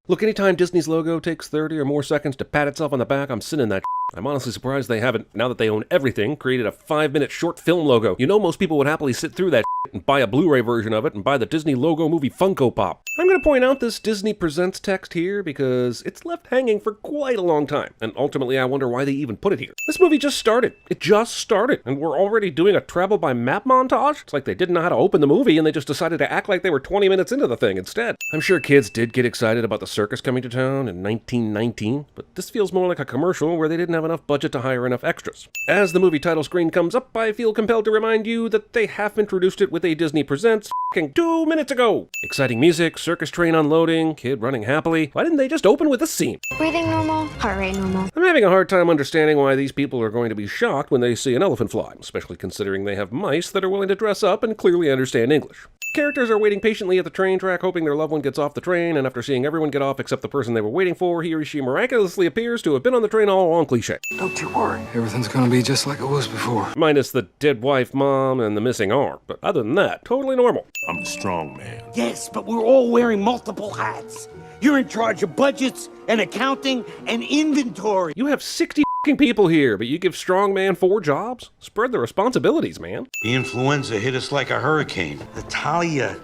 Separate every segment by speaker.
Speaker 1: Look, anytime Disney's logo takes 30 or more seconds to pat itself on the back, I'm sending that. I'm honestly surprised they haven't, now that they own everything, created a 5-minute short film logo. You know most people would happily sit through that and buy a Blu-ray version of it and buy the Disney logo movie Funko Pop. I'm going to point out this Disney Presents text here because it's left hanging for quite a long time, and ultimately I wonder why they even put it here. This movie just started. It just started, and we're already doing a travel by map montage? It's like they didn't know how to open the movie and they just decided to act like they were 20 minutes into the thing instead. I'm sure kids did get excited about the circus coming to town in 1919, but this feels more like a commercial where they didn't have enough budget to hire enough extras. As the movie title screen comes up, I feel compelled to remind you that they have introduced it with a Disney Presents 2 minutes ago. Exciting music, circus train unloading, kid running happily. Why didn't they just open with this scene?
Speaker 2: Breathing normal, heart rate normal.
Speaker 1: I'm having a hard time understanding why these people are going to be shocked when they see an elephant fly, especially considering they have mice that are willing to dress up and clearly understand English. Characters are waiting patiently at the train track, hoping their loved one gets off the train, and after seeing everyone get off except the person they were waiting for, he or she miraculously appears to have been on the train all along. Cliché.
Speaker 3: Don't you worry, everything's gonna be just like it was before.
Speaker 1: Minus the dead wife, mom, and the missing arm. But other than that, totally normal.
Speaker 4: I'm the strong man.
Speaker 5: Yes, but we're all wearing multiple hats. You're in charge of budgets and accounting and inventory.
Speaker 1: You have 60 people here, but you give strongman 4 jobs? Spread the responsibilities, man.
Speaker 4: The influenza hit us like a hurricane. Natalia,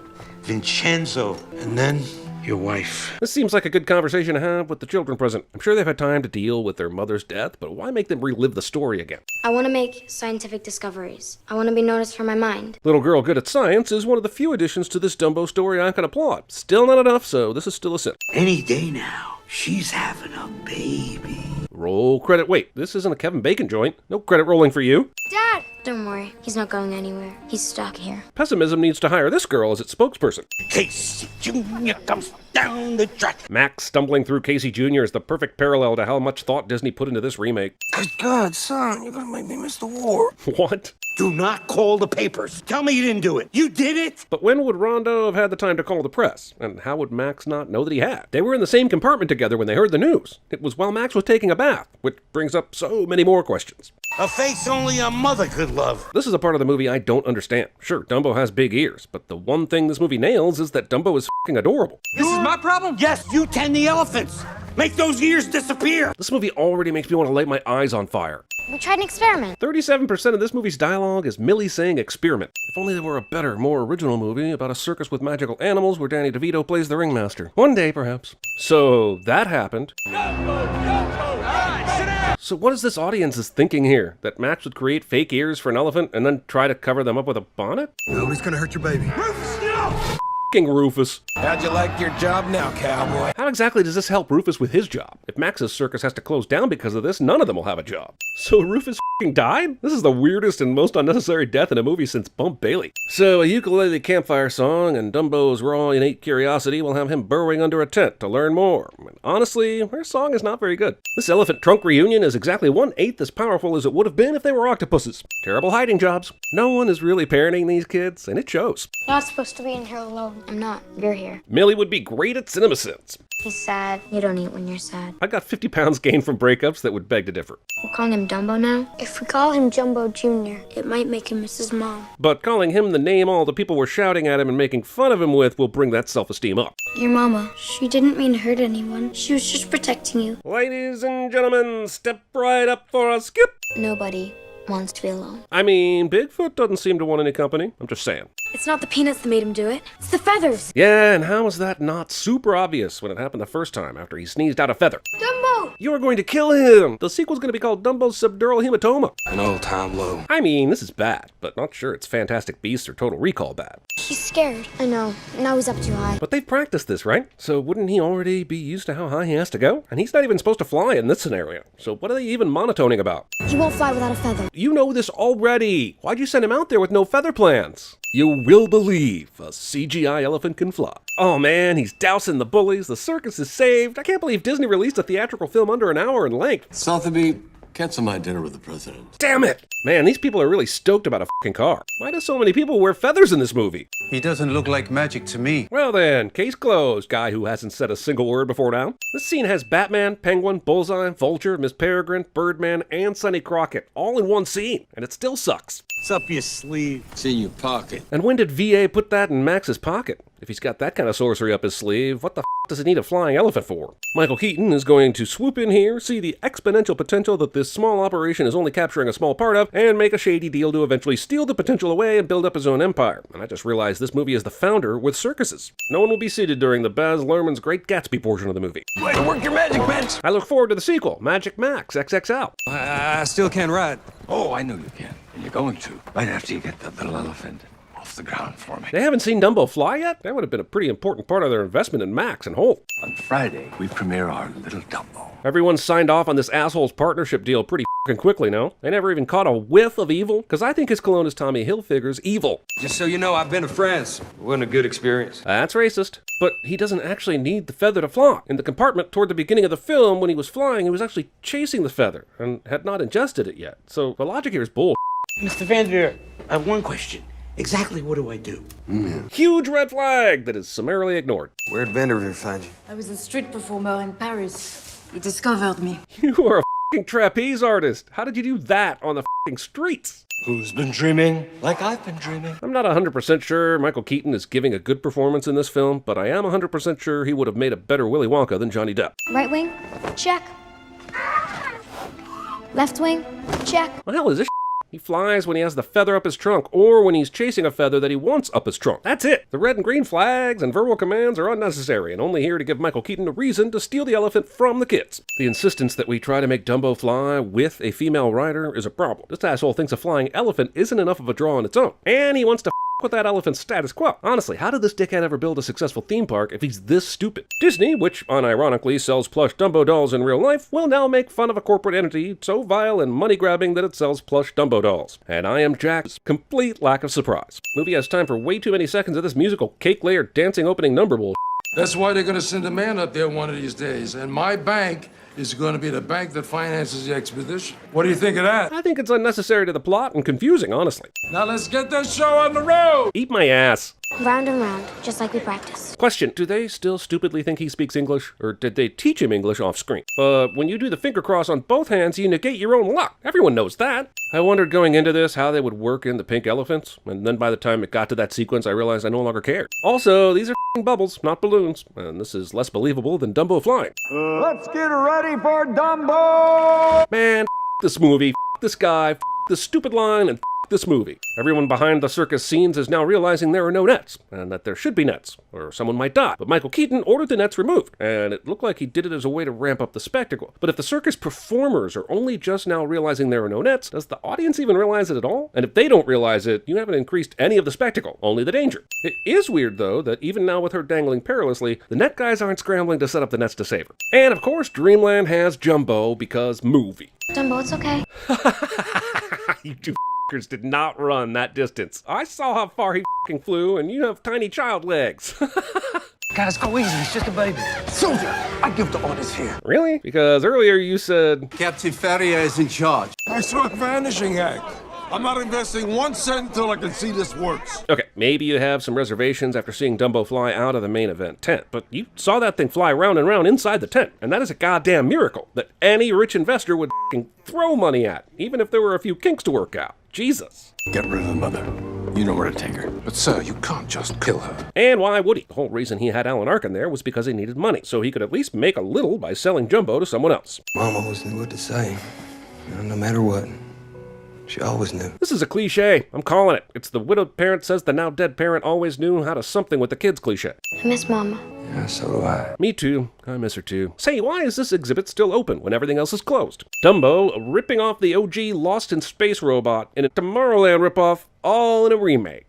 Speaker 4: Vincenzo, and then your wife.
Speaker 1: This seems like a good conversation to have with the children present. I'm sure they've had time to deal with their mother's death, but why make them relive the story again?
Speaker 2: I want to make scientific discoveries. I want to be noticed for my mind.
Speaker 1: Little girl good at science is one of the few additions to this Dumbo story I can applaud. Still not enough, so this is still a sin.
Speaker 5: Any day now, she's having a baby.
Speaker 1: Roll credit. Wait, this isn't a Kevin Bacon joint. No credit rolling for you.
Speaker 2: Dad! Don't worry, he's not going anywhere. He's stuck here.
Speaker 1: Pessimism needs to hire this girl as its spokesperson.
Speaker 5: Casey Jr. comes down the track.
Speaker 1: Max stumbling through Casey Jr. is the perfect parallel to how much thought Disney put into this remake.
Speaker 3: Good God, son, you're gonna make me miss the war.
Speaker 1: What?
Speaker 5: Do not call the papers. Tell me you didn't do it. You did it?
Speaker 1: But when would Rondo have had the time to call the press? And how would Max not know that he had? They were in the same compartment together when they heard the news. It was while Max was taking a bath, which brings up so many more questions.
Speaker 5: A face only a mother could love.
Speaker 1: This is a part of the movie I don't understand. Sure, Dumbo has big ears, but the one thing this movie nails is that Dumbo is f***ing adorable.
Speaker 5: This is my problem? Yes, you tend the elephants. Make those ears disappear.
Speaker 1: This movie already makes me want to light my eyes on fire.
Speaker 2: We tried an experiment.
Speaker 1: 37% of this movie's dialogue is Millie saying experiment. If only there were a better, more original movie about a circus with magical animals where Danny DeVito plays the ringmaster. One day, perhaps. So, that happened. So what is this audience is thinking here? That Max would create fake ears for an elephant and then try to cover them up with a bonnet?
Speaker 3: Nobody's gonna hurt your baby.
Speaker 1: F***ing Rufus.
Speaker 3: How'd you like your job now, cowboy?
Speaker 1: How exactly does this help Rufus with his job? If Max's circus has to close down because of this, none of them will have a job. So Rufus f***ing died? This is the weirdest and most unnecessary death in a movie since Bump Bailey. So a ukulele campfire song and Dumbo's raw innate curiosity will have him burrowing under a tent to learn more. And honestly, her song is not very good. This elephant trunk reunion is exactly 1/8 as powerful as it would have been if they were octopuses. Terrible hiding jobs. No one is really parenting these kids, and it shows.
Speaker 2: You're not supposed to be in here alone. I'm not. You're here.
Speaker 1: Millie would be great at CinemaSins.
Speaker 2: He's sad. You don't eat when you're sad.
Speaker 1: I got 50 pounds gained from breakups that would beg to differ.
Speaker 2: We're calling him Dumbo now? If we call him Jumbo Jr., it might make him miss his mom.
Speaker 1: But calling him the name all the people were shouting at him and making fun of him with will bring that self-esteem up.
Speaker 2: Your mama, she didn't mean to hurt anyone. She was just protecting you.
Speaker 1: Ladies and gentlemen, step right up for a skip.
Speaker 2: Nobody wants to be alone.
Speaker 1: I mean, Bigfoot doesn't seem to want any company. I'm just saying.
Speaker 2: It's not the peanuts that made him do it. It's the feathers.
Speaker 1: Yeah, and how is that not super obvious when it happened the first time after he sneezed out a feather?
Speaker 2: Dumbo!
Speaker 1: You are going to kill him! The sequel's going to be called Dumbo's Subdural Hematoma.
Speaker 3: An all-time low.
Speaker 1: I mean, this is bad, but not sure it's Fantastic Beasts or Total Recall bad.
Speaker 2: He's scared. I know. Now he's up too high.
Speaker 1: But they've practiced this, right? So wouldn't he already be used to how high he has to go? And he's not even supposed to fly in this scenario. So what are they even monotoning about?
Speaker 2: He won't fly without a feather.
Speaker 1: You know this already. Why'd you send him out there with no feather plans? You will believe a CGI elephant can fly. Oh man, he's dousing the bullies, the circus is saved. I can't believe Disney released a theatrical film under an hour in length.
Speaker 6: Sotheby, cancel my dinner with the president.
Speaker 1: Damn it! Man, these people are really stoked about a fucking car. Why do so many people wear feathers in this movie?
Speaker 7: He doesn't look like magic to me.
Speaker 1: Well then, case closed, guy who hasn't said a single word before now. This scene has Batman, Penguin, Bullseye, Vulture, Miss Peregrine, Birdman, and Sonny Crockett all in one scene, and it still sucks.
Speaker 5: It's up your sleeve.
Speaker 6: It's in your pocket.
Speaker 1: And when did VA put that in Max's pocket? If he's got that kind of sorcery up his sleeve, what the does it need a flying elephant for? Michael Keaton is going to swoop in here, see the exponential potential that this small operation is only capturing a small part of, and make a shady deal to eventually steal the potential away and build up his own empire. And I just realized this movie is the founder with circuses. No one will be seated during the Baz Luhrmann's Great Gatsby portion of the movie.
Speaker 3: Way to work your magic, Max.
Speaker 1: I look forward to the sequel, Magic Max XXL.
Speaker 3: I still can't ride.
Speaker 6: Oh, I know you can. And you're going to. Right after you get that little elephant off the ground for me.
Speaker 1: They haven't seen Dumbo fly yet? That would have been a pretty important part of their investment in Max and Holt.
Speaker 6: On Friday, we premiere our little dumbo.
Speaker 1: Everyone signed off on this asshole's partnership deal pretty f***ing quickly, no? They never even caught a whiff of evil? Because I think his cologne as Tommy Hilfiger's evil.
Speaker 3: Just so you know, I've been to France. It wasn't a good experience.
Speaker 1: That's racist. But he doesn't actually need the feather to fly. In the compartment toward the beginning of the film, when he was flying, he was actually chasing the feather and had not ingested it yet. So the logic here is bull.
Speaker 5: Mr. Vanderveer, I have one question. Exactly what do I do?
Speaker 1: Huge red flag that is summarily ignored.
Speaker 3: Where'd Vanderveer find you?
Speaker 8: I was a street performer in Paris. He discovered me.
Speaker 1: You are a f***ing trapeze artist. How did you do that on the f***ing streets?
Speaker 3: Who's been dreaming like I've been dreaming?
Speaker 1: I'm not 100% sure Michael Keaton is giving a good performance in this film, but I am 100% sure he would have made a better Willy Wonka than Johnny Depp.
Speaker 2: Right wing, check. Left wing, check.
Speaker 1: What the hell is this? He flies when he has the feather up his trunk, or when he's chasing a feather that he wants up his trunk. That's it. The red and green flags and verbal commands are unnecessary and only here to give Michael Keaton a reason to steal the elephant from the kids. The insistence that we try to make Dumbo fly with a female rider is a problem. This asshole thinks a flying elephant isn't enough of a draw on its own, and he wants to with that elephant's status quo. Honestly, how did this dickhead ever build a successful theme park if he's this stupid? Disney, which unironically sells plush Dumbo dolls in real life, will now make fun of a corporate entity so vile and money-grabbing that it sells plush Dumbo dolls. And I am Jack's complete lack of surprise. Movie has time for way too many seconds of this musical cake layer dancing opening number bull.
Speaker 9: That's why they're going to send a man up there one of these days. And my bank is going to be the bank that finances the expedition. What do you think of that?
Speaker 1: I think it's unnecessary to the plot and confusing, honestly.
Speaker 9: Now let's get this show on the road!
Speaker 1: Eat my ass.
Speaker 2: Round and round, just like we practiced.
Speaker 1: Question, do they still stupidly think he speaks English? Or did they teach him English off screen? But when you do the finger cross on both hands, you negate your own luck. Everyone knows that. I wondered going into this how they would work in the pink elephants, and then by the time it got to that sequence, I realized I no longer cared. Also, these are f***ing bubbles, not balloons, and this is less believable than Dumbo flying.
Speaker 3: Let's get ready for Dumbo!
Speaker 1: Man, f*** this movie, f*** this guy, f*** this stupid line, and f*** this movie. Everyone behind the circus scenes is now realizing there are no nets, and that there should be nets, or someone might die. But Michael Keaton ordered the nets removed, and it looked like he did it as a way to ramp up the spectacle. But if the circus performers are only just now realizing there are no nets, does the audience even realize it at all? And if they don't realize it, you haven't increased any of the spectacle, only the danger. It is weird, though, that even now with her dangling perilously, the net guys aren't scrambling to set up the nets to save her. And of course, Dreamland has Jumbo because movie.
Speaker 2: Dumbo, it's okay.
Speaker 1: You two did not run that distance. I saw how far he flew, and you have tiny child legs.
Speaker 3: Guys, go easy. It's just a baby. Soldier, I give the orders here.
Speaker 1: Really? Because earlier you said...
Speaker 7: Captain Ferrier is in charge.
Speaker 9: I saw a vanishing act. I'm not investing 1 cent until I can see this works.
Speaker 1: Okay, maybe you have some reservations after seeing Dumbo fly out of the main event tent, but you saw that thing fly round and round inside the tent, and that is a goddamn miracle that any rich investor would throw money at, even if there were a few kinks to work out. Jesus.
Speaker 6: Get rid of the mother. You know where to take her.
Speaker 9: But sir, you can't just kill her.
Speaker 1: And why would he? The whole reason he had Alan Arkin there was because he needed money, so he could at least make a little by selling Jumbo to someone else.
Speaker 3: Mom always knew what to say. No matter what. She always knew.
Speaker 1: This is a cliche. I'm calling it. It's the widowed parent says the now dead parent always knew how to something with the kids cliche.
Speaker 2: I miss Mama.
Speaker 3: Yeah, so do I.
Speaker 1: Me too. I miss her too. Say, why is this exhibit still open when everything else is closed? Dumbo ripping off the OG Lost in Space robot in a Tomorrowland ripoff, all in a remake.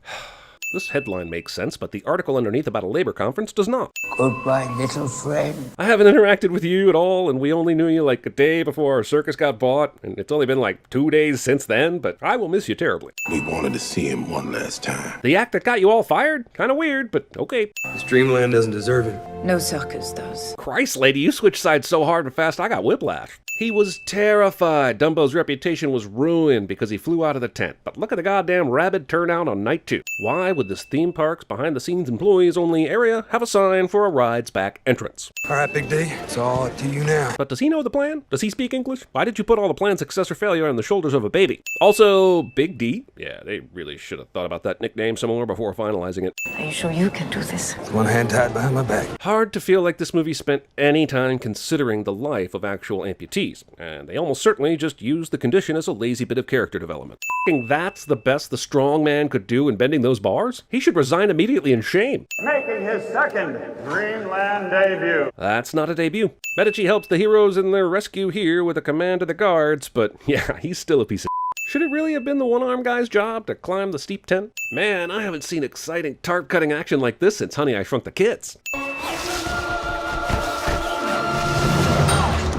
Speaker 1: This headline makes sense, but the article underneath about a labor conference does not.
Speaker 5: Goodbye, little friend.
Speaker 1: I haven't interacted with you at all, and we only knew you like a day before our circus got bought, and it's only been like 2 days since then, but I will miss you terribly.
Speaker 9: We wanted to see him one last time.
Speaker 1: The act that got you all fired? Kinda weird, but okay.
Speaker 3: This Dreamland doesn't deserve it.
Speaker 8: No circus does.
Speaker 1: Christ, lady, you switched sides so hard and fast I got whiplash. He was terrified. Dumbo's reputation was ruined because he flew out of the tent. But look at the goddamn rabid turnout on night 2. Why would this theme park's behind-the-scenes employees-only area have a sign for a rides back entrance?
Speaker 3: All right, Big D, it's all up to you now.
Speaker 1: But does he know the plan? Does he speak English? Why did you put all the plan's success or failure on the shoulders of a baby? Also, Big D? Yeah, they really should have thought about that nickname some more before finalizing it.
Speaker 8: Are you sure you can do this?
Speaker 3: With one hand tied behind my back.
Speaker 1: Hard to feel like this movie spent any time considering the life of actual amputees, and they almost certainly just used the condition as a lazy bit of character development. That's the best the strong man could do in bending those bars? He should resign immediately in shame.
Speaker 10: Making his second Greenland debut.
Speaker 1: That's not a debut. Medici helps the heroes in their rescue here with a command to the guards, but yeah, he's still a piece of Should it really have been the one-armed guy's job to climb the steep tent? Man, I haven't seen exciting tarp-cutting action like this since Honey, I Shrunk the Kids.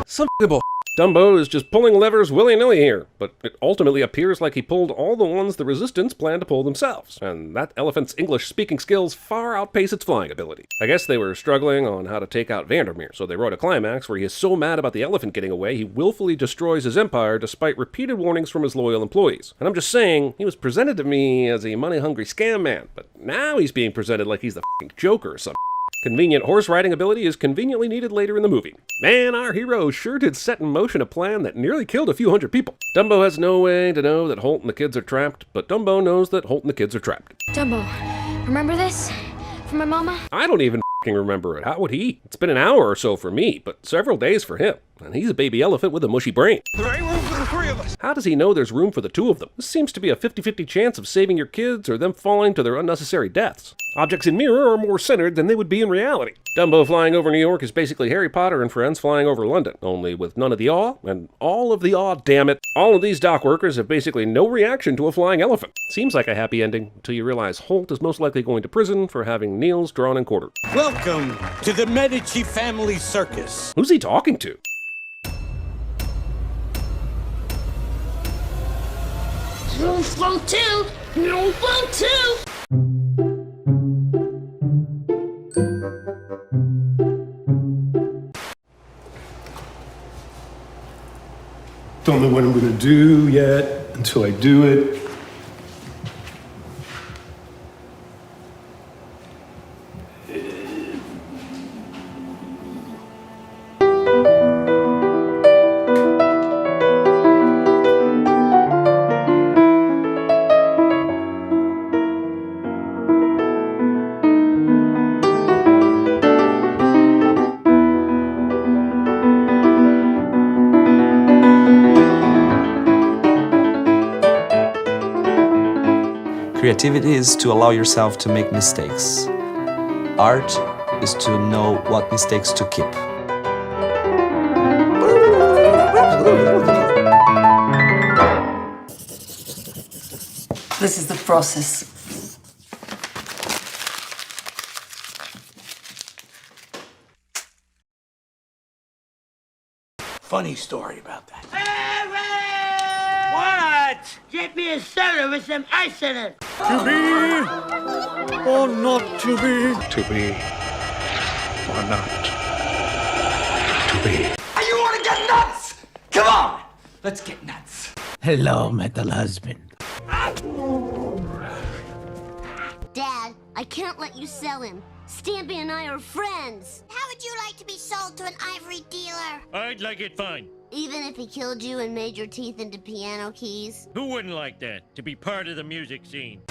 Speaker 1: Some bull. Dumbo is just pulling levers willy-nilly here, but it ultimately appears like he pulled all the ones the Resistance planned to pull themselves, and that elephant's English-speaking skills far outpace its flying ability. I guess they were struggling on how to take out Vandermeer, so they wrote a climax where he is so mad about the elephant getting away, he willfully destroys his empire despite repeated warnings from his loyal employees. And I'm just saying, he was presented to me as a money-hungry scam man, but now he's being presented like he's the f***ing Joker or something. Convenient horse riding ability is conveniently needed later in the movie. Man, our hero sure did set in motion a plan that nearly killed a few hundred people. Dumbo has no way to know that Holt and the kids are trapped, but Dumbo knows that Holt and the kids are trapped.
Speaker 2: Dumbo, remember this? From my mama?
Speaker 1: I don't even f***ing remember it. How would he? It's been an hour or so for me, but several days for him. And he's a baby elephant with a mushy brain.
Speaker 3: There ain't room for the 3 of us.
Speaker 1: How does he know there's room for the 2 of them? This seems to be a 50-50 chance of saving your kids or them falling to their unnecessary deaths. Objects in mirror are more centered than they would be in reality. Dumbo flying over New York is basically Harry Potter and friends flying over London, only with none of the awe and all of the awe, damn it. All of these dock workers have basically no reaction to a flying elephant. Seems like a happy ending until you realize Holt is most likely going to prison for having nails drawn and quartered.
Speaker 5: Welcome to the Medici family circus.
Speaker 1: Who's he talking to?
Speaker 2: Room for 2! Room for 2!
Speaker 11: Don't know what I'm gonna do yet until I do it.
Speaker 12: Creativity is to allow yourself to make mistakes. Art is to know what mistakes to keep.
Speaker 8: This is the process.
Speaker 5: Funny story about that.
Speaker 10: What? Get me a soda with some ice in it.
Speaker 5: To be or not to be?
Speaker 6: To be or not to be.
Speaker 5: You want to get nuts? Come on, let's get nuts. Hello, metal husband.
Speaker 2: Dad, I can't let you sell him. Stampy and I are friends.
Speaker 13: How would you like to be sold to an ivory dealer?
Speaker 10: I'd like it fine.
Speaker 2: Even if he killed you and made your teeth into piano keys?
Speaker 10: Who wouldn't like that? To be part of the music scene.